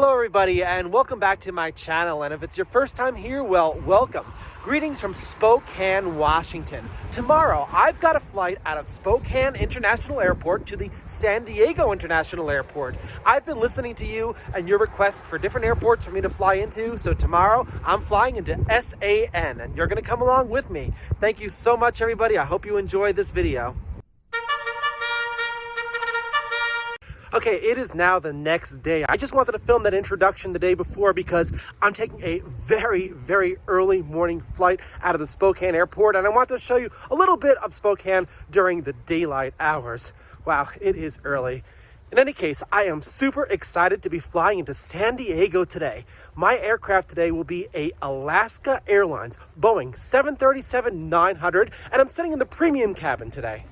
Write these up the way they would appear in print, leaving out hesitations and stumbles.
Hello everybody and welcome back to my channel, and if it's your first time here, well, welcome. Greetings from Spokane, Washington. Tomorrow I've got a flight out of Spokane International Airport to the San Diego International Airport. I've been listening to you and your requests for different airports for me to fly into, so tomorrow I'm flying into SAN and you're going to come along with me. Thank you so much everybody. I hope you enjoyed this video. Okay, it is now the next day. I just wanted to film that introduction the day before because I'm taking a very, very early morning flight out of the Spokane airport, and I want to show you a little bit of Spokane during the daylight hours. Wow, it is early. In any case, I am super excited to be flying into San Diego today. My aircraft today will be a Alaska Airlines Boeing 737-900, and I'm sitting in the premium cabin today.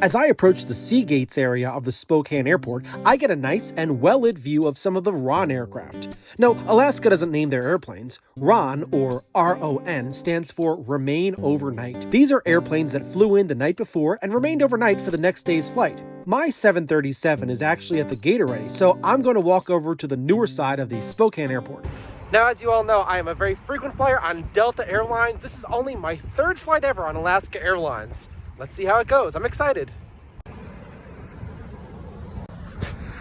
As I approach the Sea Gates area of the Spokane airport, I get a nice and well-lit view of some of the RON aircraft. No, Alaska doesn't name their airplanes. RON, or R-O-N, stands for Remain Overnight. These are airplanes that flew in the night before and remained overnight for the next day's flight. My 737 is actually at the gate already, so I'm going to walk over to the newer side of the Spokane airport. Now, as you all know, I am a very frequent flyer on Delta Airlines. This is only my third flight ever on Alaska Airlines. Let's see how it goes. I'm excited.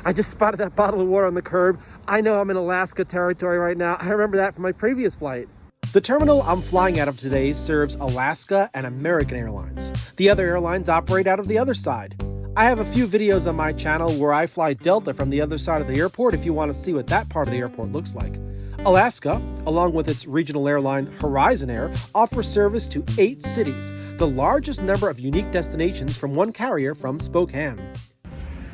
I just spotted that bottle of water on the curb. I know I'm in Alaska territory right now. I remember that from my previous flight. The terminal I'm flying out of today serves Alaska and American Airlines. The other airlines operate out of the other side. I have a few videos on my channel where I fly Delta from the other side of the airport if you want to see what that part of the airport looks like. Alaska, along with its regional airline Horizon Air, offers service to 8 cities, the largest number of unique destinations from one carrier from Spokane.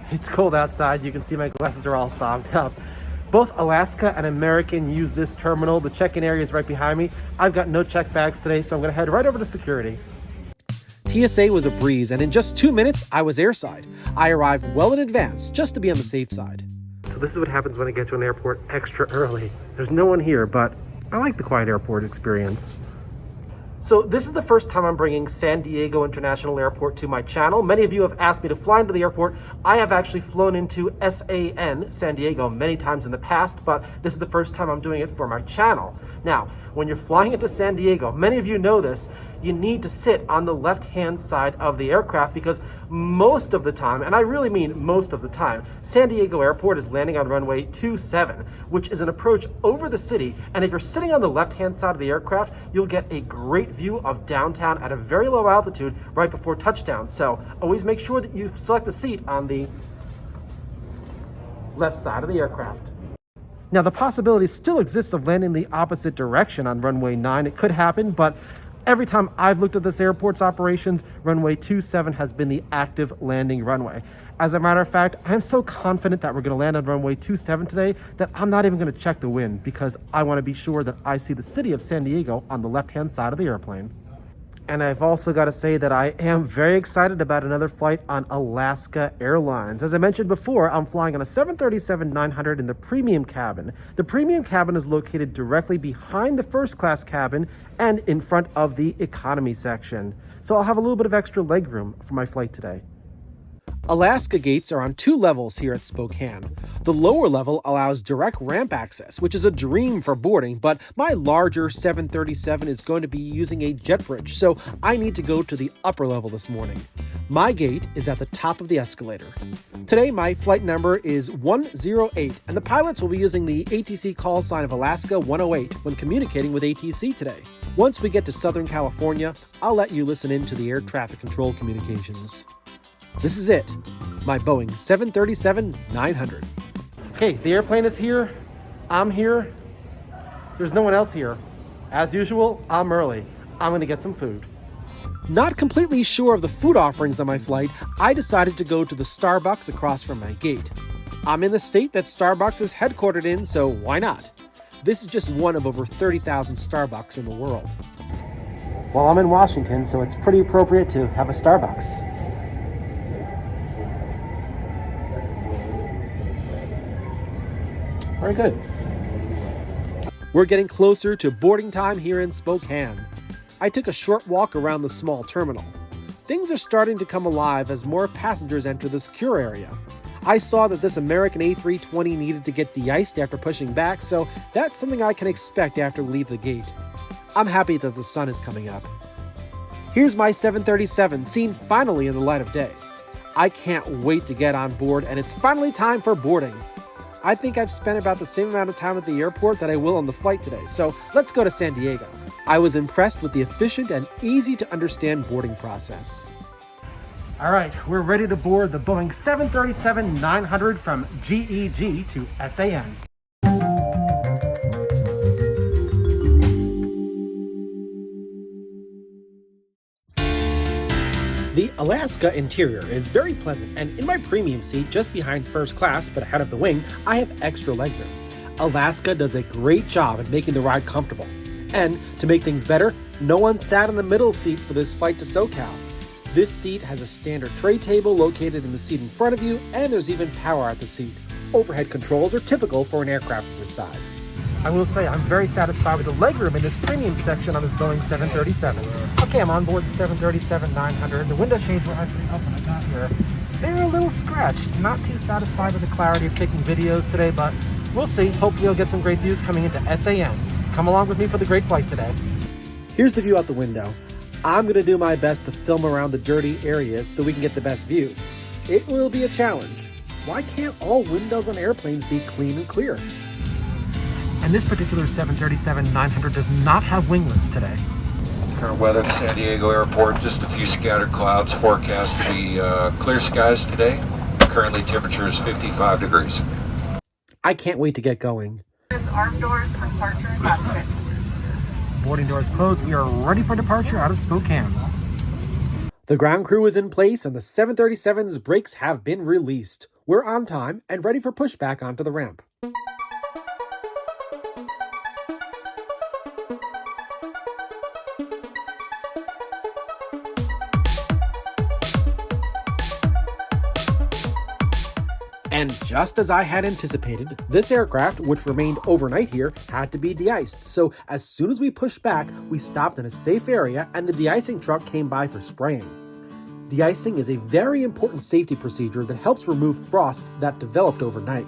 It's cold outside. You can see my glasses are all fogged up. Both Alaska and American use this terminal. The check-in area is right behind me. I've got no check bags today, so I'm going to head right over to security. TSA was a breeze, and in just 2 minutes, I was airside. I arrived well in advance, just to be on the safe side. So this is what happens when I get to an airport extra early. There's no one here, but I like the quiet airport experience. So this is the first time I'm bringing San Diego International Airport to my channel. Many of you have asked me to fly into the airport. I have actually flown into SAN, San Diego, many times in the past, but this is the first time I'm doing it for my channel. Now, when you're flying into San Diego, many of you know this, you need to sit on the left-hand side of the aircraft because most of the time, and I really mean most of the time, San Diego Airport is landing on runway 27, which is an approach over the city. And if you're sitting on the left-hand side of the aircraft, you'll get a great view of downtown at a very low altitude right before touchdown. So always make sure that you select the seat on the left side of the aircraft. Now, the possibility still exists of landing the opposite direction on runway 9. It could happen, but every time I've looked at this airport's operations, runway 27 has been the active landing runway. As a matter of fact, I'm so confident that we're going to land on runway 27 today that I'm not even going to check the wind because I want to be sure that I see the city of San Diego on the left-hand side of the airplane. And I've also got to say that I am very excited about another flight on Alaska Airlines. As I mentioned before, I'm flying on a 737-900 in the premium cabin. The premium cabin is located directly behind the first class cabin and in front of the economy section. So I'll have a little bit of extra legroom for my flight today. Alaska gates are on 2 levels here at Spokane. The lower level allows direct ramp access, which is a dream for boarding, but my larger 737 is going to be using a jet bridge, so I need to go to the upper level this morning. My gate is at the top of the escalator. Today, my flight number is 108, and the pilots will be using the ATC call sign of Alaska 108 when communicating with ATC today. Once we get to Southern California, I'll let you listen in to the air traffic control communications. This is it, my Boeing 737-900. Okay, the airplane is here. I'm here. There's no one else here. As usual, I'm early. I'm going to get some food. Not completely sure of the food offerings on my flight, I decided to go to the Starbucks across from my gate. I'm in the state that Starbucks is headquartered in, so why not? This is just one of over 30,000 Starbucks in the world. Well, I'm in Washington, so it's pretty appropriate to have a Starbucks. Very good. We're getting closer to boarding time here in Spokane. I took a short walk around the small terminal. Things are starting to come alive as more passengers enter the secure area. I saw that this American A320 needed to get de-iced after pushing back, so that's something I can expect after we leave the gate. I'm happy that the sun is coming up. Here's my 737, seen finally in the light of day. I can't wait to get on board, and it's finally time for boarding. I think I've spent about the same amount of time at the airport that I will on the flight today, so let's go to San Diego. I was impressed with the efficient and easy to understand boarding process. All right, we're ready to board the Boeing 737-900 from GEG to SAN. The Alaska interior is very pleasant, and in my premium seat just behind first class but ahead of the wing, I have extra legroom. Alaska does a great job at making the ride comfortable. And to make things better, no one sat in the middle seat for this flight to SoCal. This seat has a standard tray table located in the seat in front of you, and there's even power at the seat. Overhead controls are typical for an aircraft of this size. I will say I'm very satisfied with the legroom in this premium section on this Boeing 737. Okay, I'm on board the 737-900. The window shades were actually up when I got here. They're a little scratched. Not too satisfied with the clarity of taking videos today, but we'll see. Hopefully I'll get some great views coming into SAN. Come along with me for the great flight today. Here's the view out the window. I'm going to do my best to film around the dirty areas so we can get the best views. It will be a challenge. Why can't all windows on airplanes be clean and clear? And this particular 737-900 does not have winglets today. Current weather at San Diego Airport, just a few scattered clouds. Forecast to be clear skies today. Currently temperature is 55 degrees. I can't wait to get going. It's arm doors for departure and basket. Boarding doors closed. We are ready for departure out of Spokane. The ground crew is in place and the 737's brakes have been released. We're on time and ready for pushback onto the ramp. And just as I had anticipated, this aircraft, which remained overnight here, had to be de-iced. So as soon as we pushed back, we stopped in a safe area and the de-icing truck came by for spraying. De-icing is a very important safety procedure that helps remove frost that developed overnight.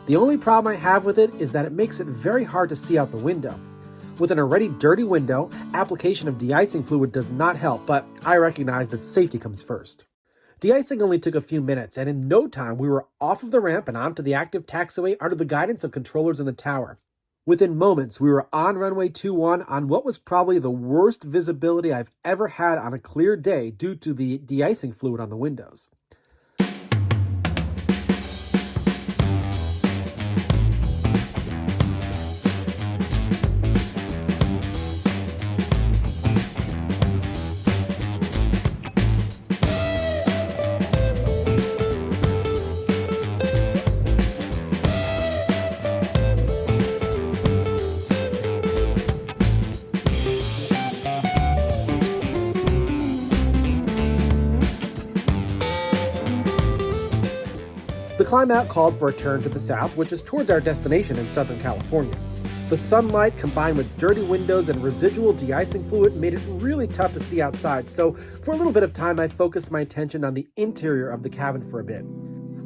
The only problem I have with it is that it makes it very hard to see out the window. With an already dirty window, application of de-icing fluid does not help, but I recognize that safety comes first. De-icing only took a few minutes, and in no time we were off of the ramp and onto the active taxiway under the guidance of controllers in the tower. Within moments, we were on runway 21 on what was probably the worst visibility I've ever had on a clear day due to the de-icing fluid on the windows. The climb out called for a turn to the south, which is towards our destination in Southern California. The sunlight combined with dirty windows and residual de-icing fluid made it really tough to see outside, so for a little bit of time I focused my attention on the interior of the cabin for a bit.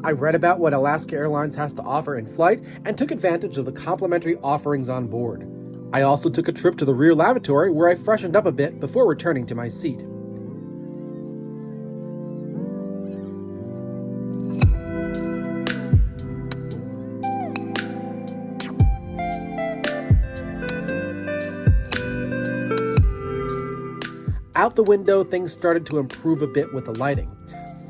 I read about what Alaska Airlines has to offer in flight and took advantage of the complimentary offerings on board. I also took a trip to the rear lavatory where I freshened up a bit before returning to my seat. Out the window, things started to improve a bit with the lighting.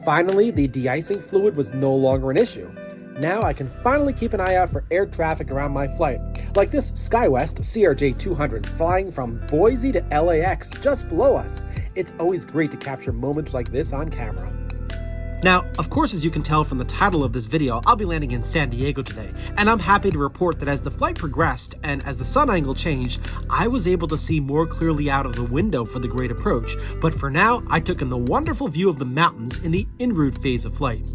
Finally, the de-icing fluid was no longer an issue. Now I can finally keep an eye out for air traffic around my flight, like this SkyWest CRJ 200 flying from Boise to LAX just below us. It's always great to capture moments like this on camera. Now, of course, as you can tell from the title of this video, I'll be landing in San Diego today, and I'm happy to report that as the flight progressed and as the sun angle changed, I was able to see more clearly out of the window for the great approach, but for now, I took in the wonderful view of the mountains in the en route phase of flight.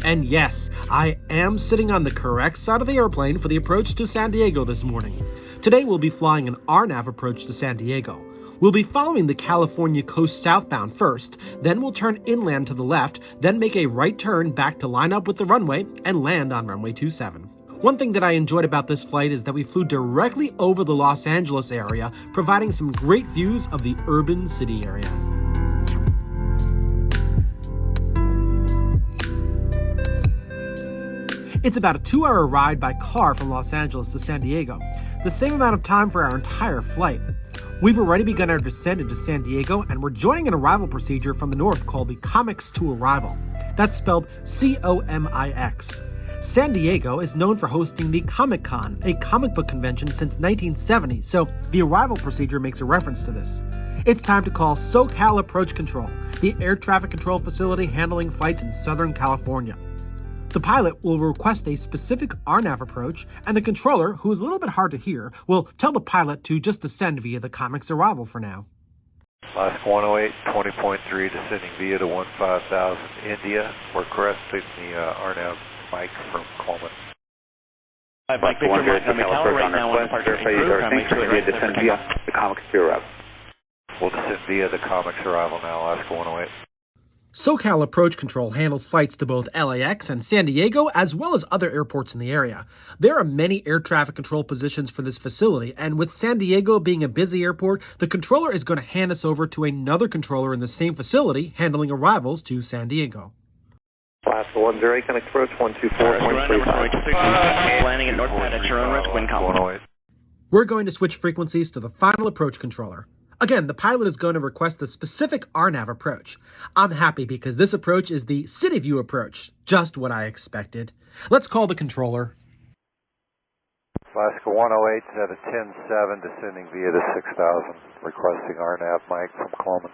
And yes, I am sitting on the correct side of the airplane for the approach to San Diego this morning. Today we'll be flying an RNAV approach to San Diego. We'll be following the California coast southbound first, then we'll turn inland to the left, then make a right turn back to line up with the runway and land on runway 27. One thing that I enjoyed about this flight is that we flew directly over the Los Angeles area, providing some great views of the urban city area. It's about a 2-hour ride by car from Los Angeles to San Diego, the same amount of time for our entire flight. We've already begun our descent into San Diego, and we're joining an arrival procedure from the north called the Comics to Arrival. That's spelled C-O-M-I-X. San Diego is known for hosting the Comic-Con, a comic book convention since 1970, so the arrival procedure makes a reference to this. It's time to call SoCal Approach Control, the air traffic control facility handling flights in Southern California. The pilot will request a specific RNAV approach, and the controller, who is a little bit hard to hear, will tell the pilot to just descend via the Comics Arrival for now. Alaska 108, 20.3, descending via the 15,000 India. We're cresting the RNAV Mike from Coleman. Mike Victor, Mike on the tower right now on departure en route. Make sure we descend via the Comics to Arrival. We'll descend via the Comics Arrival now, Alaska 108. SoCal Approach Control handles flights to both LAX and San Diego, as well as other airports in the area. There are many air traffic control positions for this facility, and with San Diego being a busy airport, the controller is going to hand us over to another controller in the same facility, handling arrivals to San Diego. Alaska 108, connect approach 124.35. Landing at northbound at your own risk, wind calm. We're going to switch frequencies to the final approach controller. Again, the pilot is going to request a specific RNAV approach. I'm happy because this approach is the City View approach, just what I expected. Let's call the controller. Alaska 108 at a 10-7, descending via the 6,000, requesting RNAV Mike from Coleman.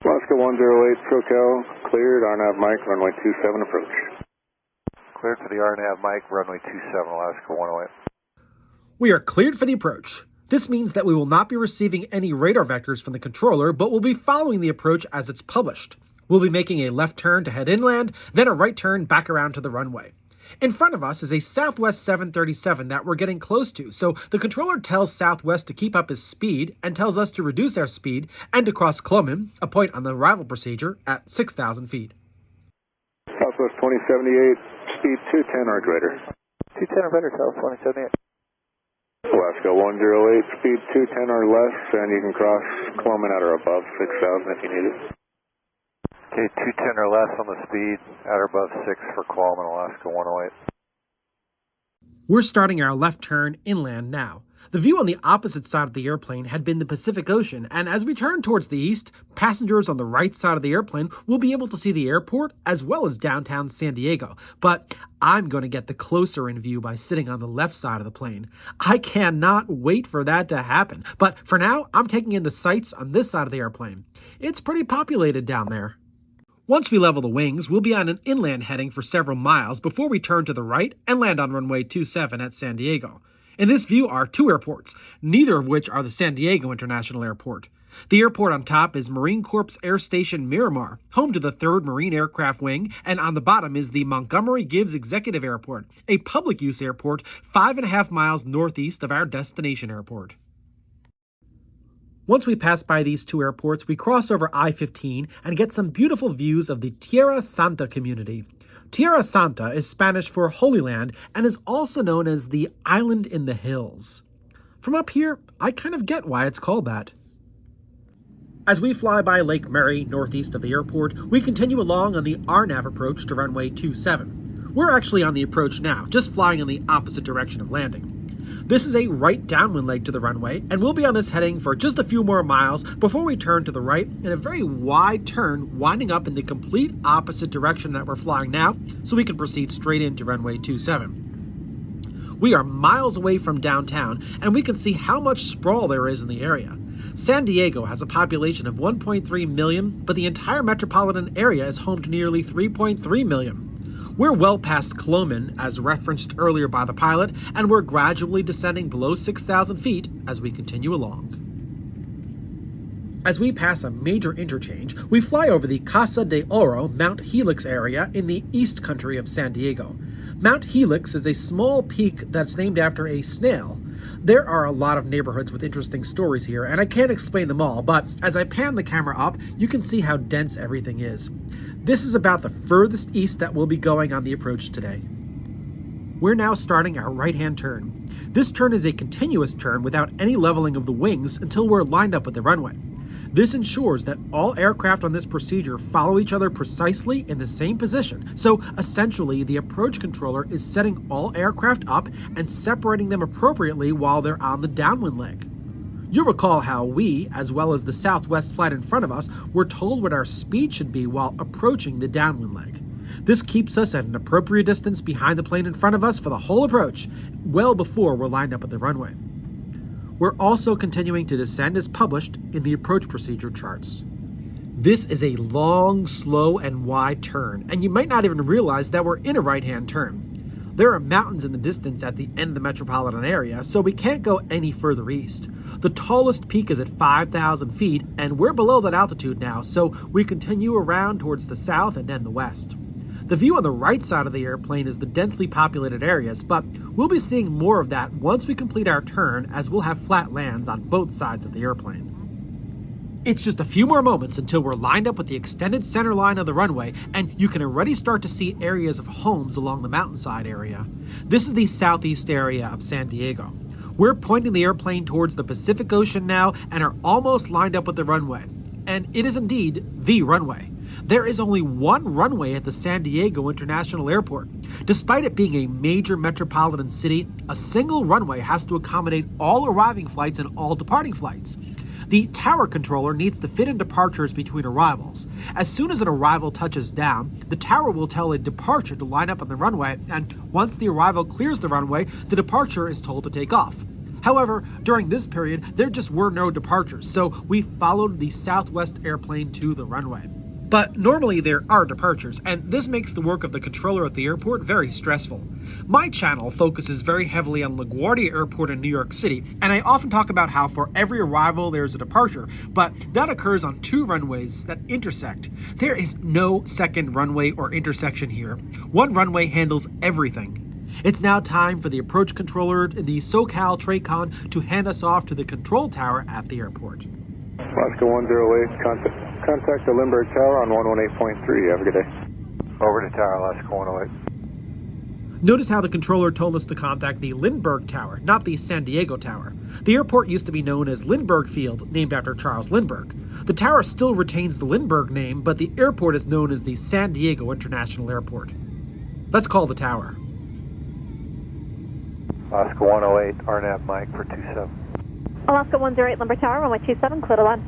Alaska 108, SoCal, cleared, RNAV Mike, runway 27 approach. Cleared for the RNAV Mike, runway 27, Alaska 108. We are cleared for the approach. This means that we will not be receiving any radar vectors from the controller, but we'll be following the approach as it's published. We'll be making a left turn to head inland, then a right turn back around to the runway. In front of us is a Southwest 737 that we're getting close to, so the controller tells Southwest to keep up his speed and tells us to reduce our speed and to cross Cloman, a point on the arrival procedure, at 6,000 feet. Southwest 2078, speed 210 or greater. 210 or better, South 2078. Alaska 108, speed 210 or less, and you can cross Cloman at or above 6,000 if you need it. Okay, 210 or less on the speed, at or above 6 for Coleman, Alaska 108. We're starting our left turn inland now. The view on the opposite side of the airplane had been the Pacific Ocean, and as we turn towards the east, passengers on the right side of the airplane will be able to see the airport as well as downtown San Diego. But I'm going to get the closer in view by sitting on the left side of the plane. I cannot wait for that to happen. But for now, I'm taking in the sights on this side of the airplane. It's pretty populated down there. Once we level the wings, we'll be on an inland heading for several miles before we turn to the right and land on runway 27 at San Diego. In this view are two airports, neither of which are the San Diego International Airport. The airport on top is Marine Corps Air Station Miramar, home to the 3rd Marine Aircraft Wing, and on the bottom is the Montgomery Gibbs Executive Airport, a public-use airport 5.5 miles northeast of our destination airport. Once we pass by these two airports, we cross over I-15 and get some beautiful views of the Tierra Santa community. Tierra Santa is Spanish for Holy Land and is also known as the Island in the Hills. From up here, I kind of get why it's called that. As we fly by Lake Murray, northeast of the airport, we continue along on the RNAV approach to runway 27. We're actually on the approach now, just flying in the opposite direction of landing. This is a right downwind leg to the runway, and we'll be on this heading for just a few more miles before we turn to the right in a very wide turn, winding up in the complete opposite direction that we're flying now, so we can proceed straight into runway 27. We are miles away from downtown, and we can see how much sprawl there is in the area. San Diego has a population of 1.3 million, but the entire metropolitan area is home to nearly 3.3 million. We're well past Cloman, as referenced earlier by the pilot, and we're gradually descending below 6,000 feet as we continue along. As we pass a major interchange, we fly over the Casa de Oro Mount Helix area in the east country of San Diego. Mount Helix is a small peak that's named after a snail. There are a lot of neighborhoods with interesting stories here, and I can't explain them all, but as I pan the camera up, you can see how dense everything is. This is about the furthest east that we'll be going on the approach today. We're now starting our right-hand turn. This turn is a continuous turn without any leveling of the wings until we're lined up with the runway. This ensures that all aircraft on this procedure follow each other precisely in the same position. So essentially, the approach controller is setting all aircraft up and separating them appropriately while they're on the downwind leg. You'll recall how we, as well as the southwest flight in front of us, were told what our speed should be while approaching the downwind leg. This keeps us at an appropriate distance behind the plane in front of us for the whole approach, well before we're lined up at the runway. We're also continuing to descend as published in the approach procedure charts. This is a long, slow, and wide turn, and you might not even realize that we're in a right-hand turn. There are mountains in the distance at the end of the metropolitan area, so we can't go any further east. The tallest peak is at 5,000 feet, and we're below that altitude now, so we continue around towards the south and then the west. The view on the right side of the airplane is the densely populated areas, but we'll be seeing more of that once we complete our turn, as we'll have flat lands on both sides of the airplane. It's just a few more moments until we're lined up with the extended center line of the runway, and you can already start to see areas of homes along the mountainside area. This is the southeast area of San Diego. We're pointing the airplane towards the Pacific Ocean now and are almost lined up with the runway. And it is indeed the runway. There is only one runway at the San Diego International Airport. Despite it being a major metropolitan city, a single runway has to accommodate all arriving flights and all departing flights. The tower controller needs to fit in departures between arrivals. As soon as an arrival touches down, the tower will tell a departure to line up on the runway, and once the arrival clears the runway, the departure is told to take off. However, during this period, there just were no departures, so we followed the Southwest airplane to the runway. But normally there are departures, and this makes the work of the controller at the airport very stressful. My channel focuses very heavily on LaGuardia Airport in New York City, and I often talk about how for every arrival there's a departure, but that occurs on two runways that intersect. There is no second runway or intersection here. One runway handles everything. It's now time for the approach controller in the SoCal TRACON to hand us off to the control tower at the airport. Alaska 108, contact the Lindbergh Tower on 118.3. Have a good day. Over to Tower, Alaska 108. Notice how the controller told us to contact the Lindbergh Tower, not the San Diego Tower. The airport used to be known as Lindbergh Field, named after Charles Lindbergh. The tower still retains the Lindbergh name, but the airport is known as the San Diego International Airport. Let's call the tower. Alaska 108, RNAV Mike for 27. Alaska 108, Lindbergh Tower, runway 27, clear to land.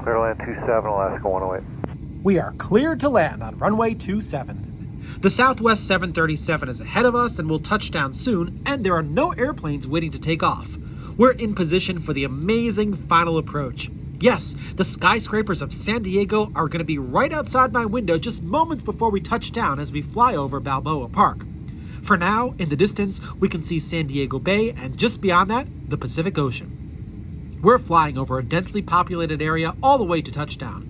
Clear to land 27, Alaska 108. We are cleared to land on runway 27. The Southwest 737 is ahead of us and will touch down soon, and there are no airplanes waiting to take off. We're in position for the amazing final approach. Yes, the skyscrapers of San Diego are going to be right outside my window just moments before we touch down as we fly over Balboa Park. For now, in the distance, we can see San Diego Bay, and just beyond that, the Pacific Ocean. We're flying over a densely populated area all the way to touchdown.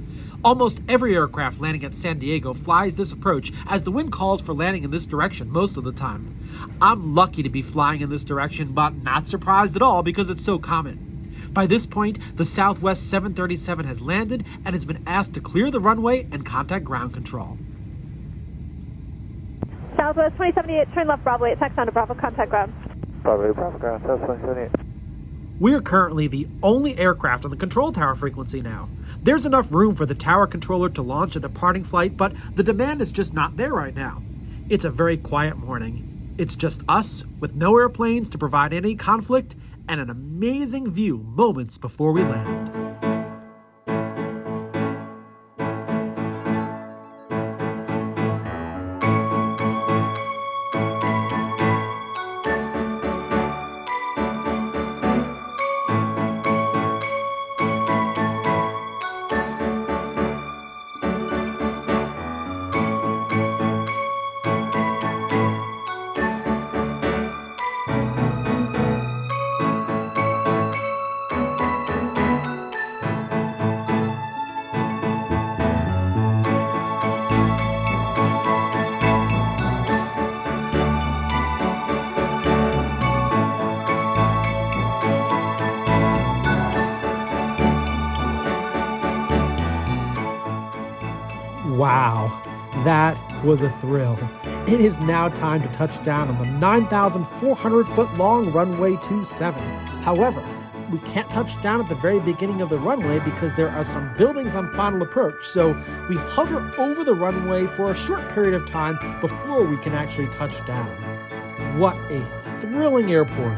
Almost every aircraft landing at San Diego flies this approach, as the wind calls for landing in this direction most of the time. I'm lucky to be flying in this direction, but not surprised at all because it's so common. By this point, the Southwest 737 has landed and has been asked to clear the runway and contact ground control. Southwest 2078, turn left Bravo 8, taxi on to Bravo, contact ground. Bravo 8, Bravo ground, Southwest 2078. We are currently the only aircraft on the control tower frequency now. There's enough room for the tower controller to launch a departing flight, but the demand is just not there right now. It's a very quiet morning. It's just us, with no airplanes to provide any conflict, and an amazing view moments before we land. Wow, that was a thrill. It is now time to touch down on the 9,400 foot long runway 27. However, we can't touch down at the very beginning of the runway because there are some buildings on final approach, so we hover over the runway for a short period of time before we can actually touch down. What a thrilling airport.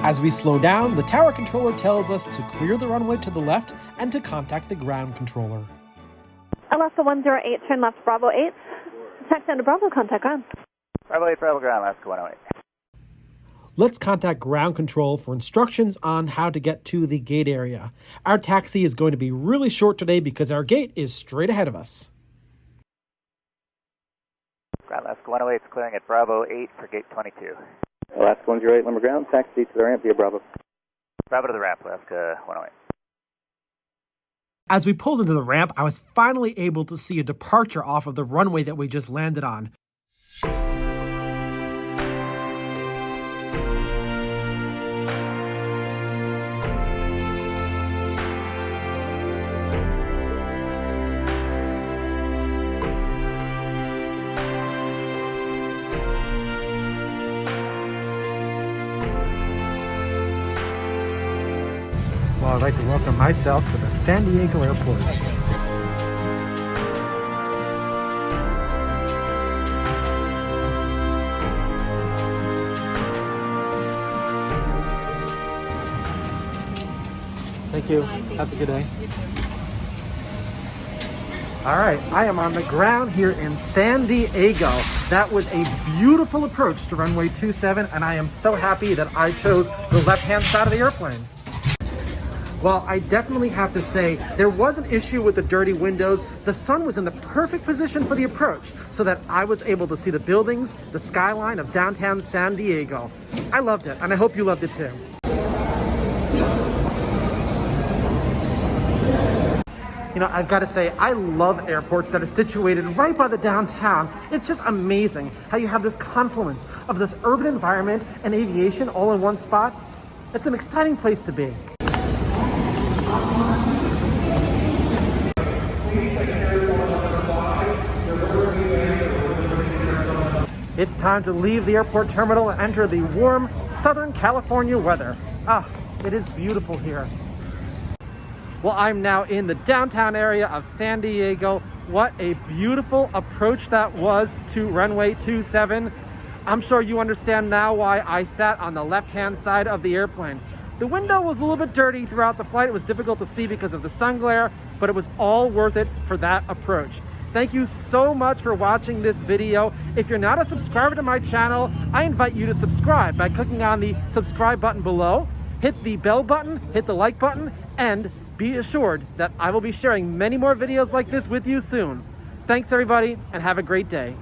As we slow down, the tower controller tells us to clear the runway to the left and to contact the ground controller. Alaska 108, turn left, Bravo 8. Taxi to Bravo, contact ground. Bravo 8, Bravo ground, Alaska 108. Let's contact ground control for instructions on how to get to the gate area. Our taxi is going to be really short today because our gate is straight ahead of us. Ground Alaska 108 is clearing at Bravo 8 for gate 22. Alaska 108, Lumber Ground, taxi to the ramp via Bravo. Bravo to the ramp, Alaska 108. As we pulled into the ramp, I was finally able to see a departure off of the runway that we just landed on. Well, I'd like to welcome myself to the San Diego Airport. Thank you. Have a good day. All right, I am on the ground here in San Diego. That was a beautiful approach to runway 27, and I am so happy that I chose the left-hand side of the airplane. Well, I definitely have to say, there was an issue with the dirty windows. The sun was in the perfect position for the approach so that I was able to see the buildings, the skyline of downtown San Diego. I loved it, and I hope you loved it too. You know, I've got to say, I love airports that are situated right by the downtown. It's just amazing how you have this confluence of this urban environment and aviation all in one spot. It's an exciting place to be. It's time to leave the airport terminal and enter the warm Southern California weather. Ah, it is beautiful here. Well, I'm now in the downtown area of San Diego. What a beautiful approach that was to runway 27. I'm sure you understand now why I sat on the left-hand side of the airplane. The window was a little bit dirty throughout the flight. It was difficult to see because of the sun glare, but it was all worth it for that approach. Thank you so much for watching this video. If you're not a subscriber to my channel, I invite you to subscribe by clicking on the subscribe button below, hit the bell button, hit the like button, and be assured that I will be sharing many more videos like this with you soon. Thanks everybody, and have a great day.